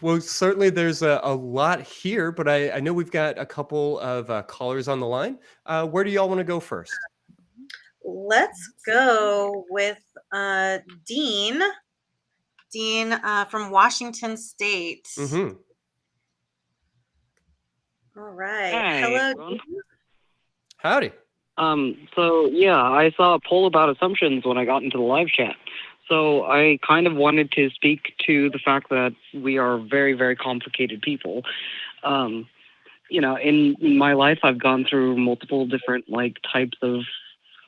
Well, certainly there's a lot here, but I know we've got a couple of callers on the line. Where do y'all want to go first? Let's go with Dean. Dean from Washington State. Mm-hmm. All right. Hi, Hello, everyone. Dean. Howdy. So yeah, I saw a poll about assumptions when I got into the live chat. So I kind of wanted to speak to the fact that we are very, very complicated people. In my life, I've gone through multiple different types of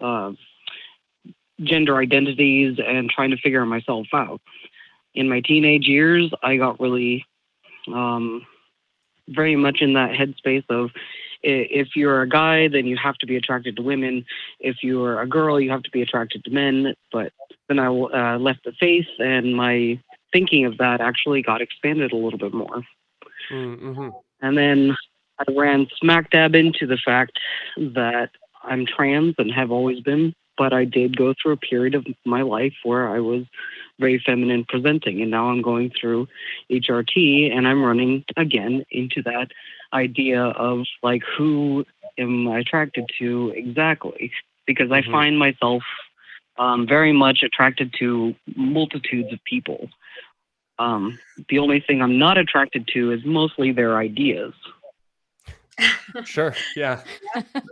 uh, gender identities and trying to figure myself out. In my teenage years, I got really very much in that headspace of if you're a guy, then you have to be attracted to women. If you're a girl, you have to be attracted to men. But then I left the faith, and my thinking of that actually got expanded a little bit more. Mm-hmm. And then I ran smack dab into the fact that I'm trans and have always been, but I did go through a period of my life where I was very feminine presenting, and now I'm going through HRT, and I'm running again into that idea of who am I attracted to exactly, because I find myself very much attracted to multitudes of people. The only thing I'm not attracted to is mostly their ideas. Sure. Yeah.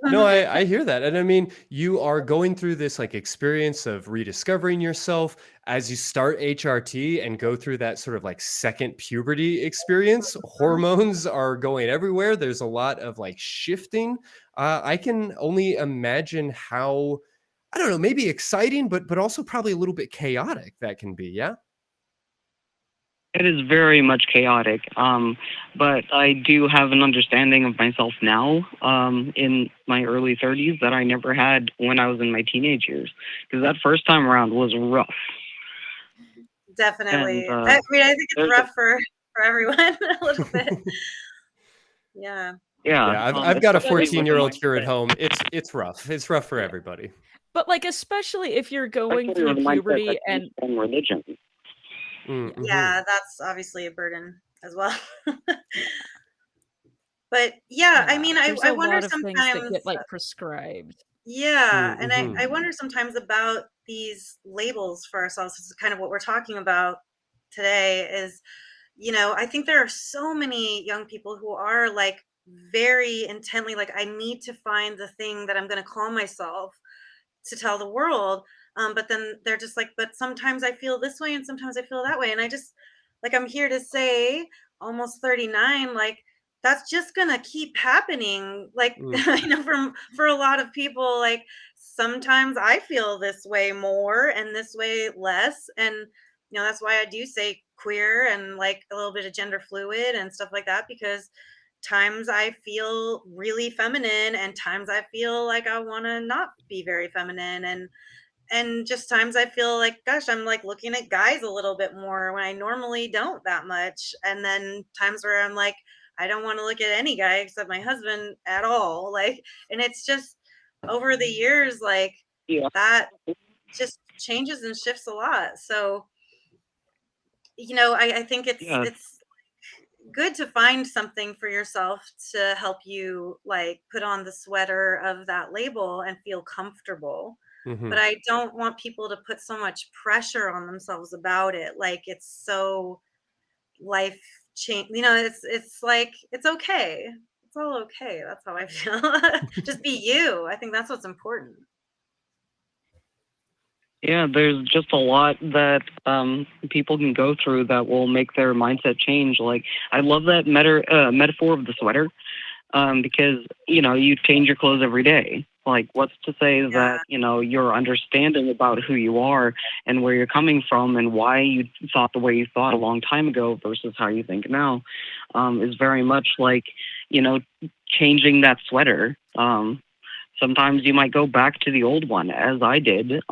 No, I hear that. And I mean, you are going through this experience of rediscovering yourself as you start HRT and go through that sort of second puberty experience. Hormones are going everywhere. There's a lot of shifting. I can only imagine how, I don't know, maybe exciting, but also probably a little bit chaotic that can be. Yeah. It is very much chaotic, but I do have an understanding of myself now in my early 30s that I never had when I was in my teenage years, because that first time around was rough. Definitely. And, I think it's rough for everyone a little bit. Yeah. Yeah, I've got a especially with the 14-year-old here at mindset. home. It's rough. It's rough for everybody. But especially if you're going Especially with through the mindset puberty that and comes from religion. Mm-hmm. Yeah, that's obviously a burden as well. But yeah, I mean, there's I a wonder lot of things that sometimes, get prescribed. yeah, and Mm-hmm. I wonder sometimes about these labels for ourselves. This is kind of what we're talking about today is, I think there are so many young people who are very intently I need to find the thing that I'm going to call myself to tell the world. But then they're just but sometimes I feel this way and sometimes I feel that way. And I just I'm here to say, almost 39, that's just gonna keep happening. I know for a lot of people, sometimes I feel this way more and this way less. And that's why I do say queer and a little bit of gender fluid and stuff like that, because times I feel really feminine and times I feel like I want to not be very feminine, and just times I feel gosh, I'm looking at guys a little bit more when I normally don't that much, and then times where I'm I don't want to look at any guy except my husband at all, and it's just over the years Yeah. that just changes and shifts a lot. So I think it's good to find something for yourself to help you put on the sweater of that label and feel comfortable. Mm-hmm. But I don't want people to put so much pressure on themselves about it. It's so life change. It's it's okay. It's all okay. That's how I feel. Just be you. I think that's what's important. Yeah, there's just a lot that people can go through that will make their mindset change. I love that metaphor of the sweater, because you change your clothes every day. What's to say that your understanding about who you are and where you're coming from and why you thought the way you thought a long time ago versus how you think now is very much changing that sweater. Sometimes you might go back to the old one, as I did.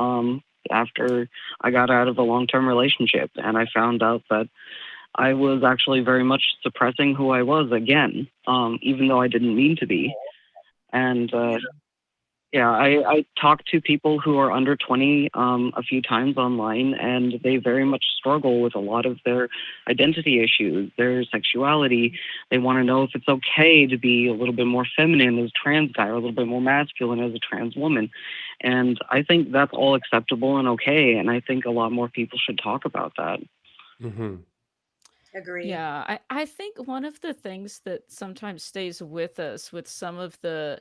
After I got out of a long-term relationship, and I found out that I was actually very much suppressing who I was again, even though I didn't mean to be. And Yeah, I talked to people who are under 20 a few times online, and they very much struggle with a lot of their identity issues, their sexuality. They want to know if it's okay to be a little bit more feminine as a trans guy or a little bit more masculine as a trans woman. And I think that's all acceptable and okay, and I think a lot more people should talk about that. Hmm. Agree. Yeah, I think one of the things that sometimes stays with us with some of the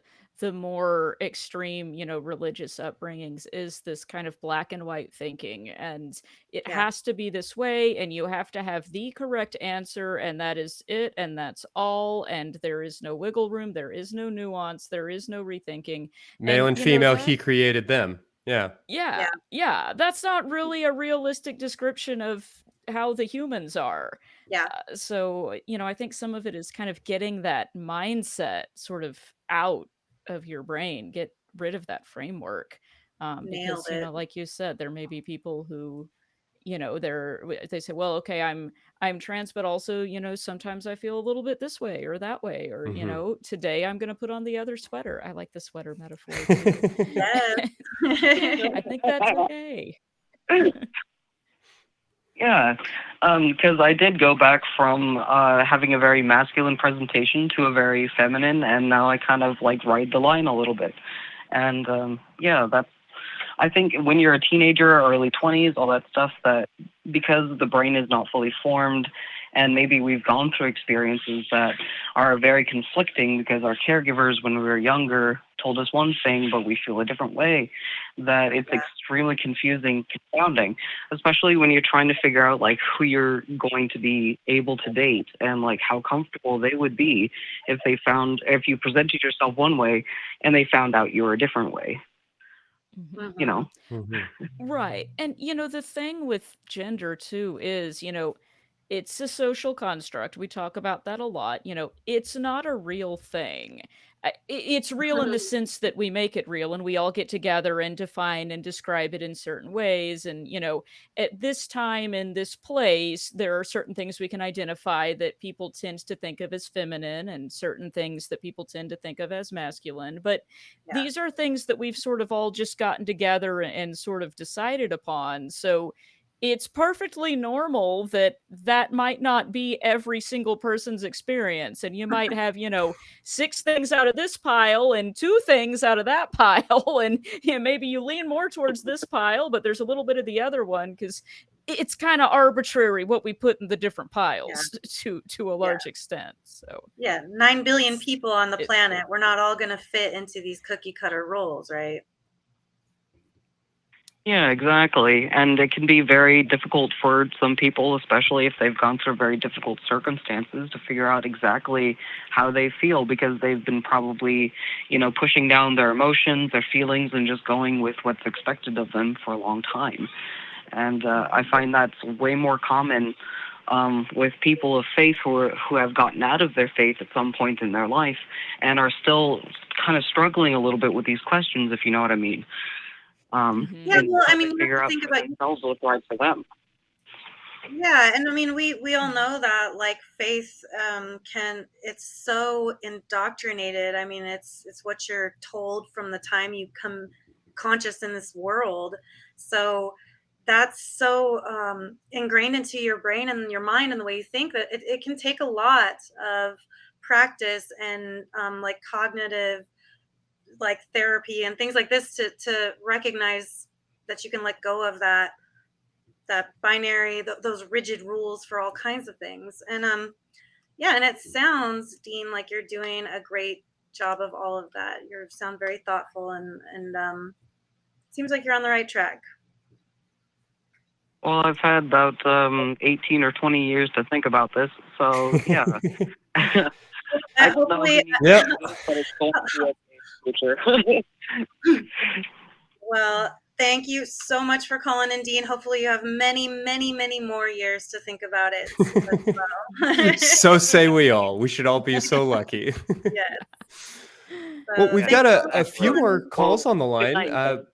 more extreme, religious upbringings is this kind of black and white thinking, and it Yeah. has to be this way, and you have to have the correct answer, and that is it, and that's all, and there is no wiggle room, there is no nuance, there is no rethinking. Male And and you know female, that he created them. Yeah. yeah, Yeah. yeah, that's not really a realistic description of how the humans are. Yeah. So, I think some of it is kind of getting that mindset sort of out of your brain, get rid of that framework. Nailed Because, it. like you said, there may be people who, they say, well, okay, I'm trans, but also, sometimes I feel a little bit this way or that way, or, Hmm. today I'm going to put on the other sweater. I like the sweater metaphor too. Yes. I think that's okay. Yeah, because I did go back from having a very masculine presentation to a very feminine, and now I kind of like ride the line a little bit. And yeah, that's, I think when you're a teenager or early 20s, all that stuff, that because the brain is not fully formed, and maybe we've gone through experiences that are very conflicting because our caregivers when we were younger told us one thing, but we feel a different way, that it's Yeah. extremely confusing, confounding, especially when you're trying to figure out like who you're going to be able to date and like how comfortable they would be if you presented yourself one way and they found out you were a different way, Mhm. you Mhm. know. Hmm. Right. And the thing with gender too is, it's a social construct. We talk about that a lot. It's not a real thing. It's real in the sense that we make it real and we all get together and define and describe it in certain ways. And, at this time in this place, there are certain things we can identify that people tend to think of as feminine and certain things that people tend to think of as masculine. But Yeah. these are things that we've sort of all just gotten together and sort of decided upon. So it's perfectly normal that that might not be every single person's experience. And you might have, six things out of this pile and two things out of that pile. And maybe you lean more towards this pile, but there's a little bit of the other one because it's kind of arbitrary what we put in the different Yeah. piles to a Yeah. large extent. So Yeah. 9 billion it's people on the it's planet. true. We're not all going to fit into these cookie cutter roles, right? Yeah, exactly. And it can be very difficult for some people, especially if they've gone through very difficult circumstances, to figure out exactly how they feel because they've been probably, pushing down their emotions, their feelings, and just going with what's expected of them for a long time. And I find that's way more common with people of faith who have gotten out of their faith at some point in their life and are still kind of struggling a little bit with these questions, if you know what I mean. Yeah. Mhm. And Well, I trying mean, to you have figure to out think for about. themselves what's right for them. Yeah, and I mean, we all know that like faith it's so indoctrinated. I mean, it's what you're told from the time you come conscious in this world. So that's so ingrained into your brain and your mind and the way you think that it can take a lot of practice and like cognitive like therapy and things like this to recognize that you can let go of that binary, those rigid rules for all kinds of things. And yeah, and it sounds, Dean, like you're doing a great job of all of that. You sound very thoughtful and seems like you're on the right track. Well, I've had about 18 or 20 years to think about this, so yeah. I don't know Hopefully, who needs Yeah. to do this, but it's going to be okay in the future. well, thank you so much for calling in, Dean. Hopefully you have many, many, many more years to think about it as well. So say we all. We should all be so lucky. Yes. Well, So we've Yeah, thank got you so a much for few absolutely. more calling. calls Well, on the good line. night, you guys.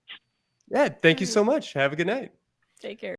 Yeah, thank you Right. so much. Have a good night. Take care.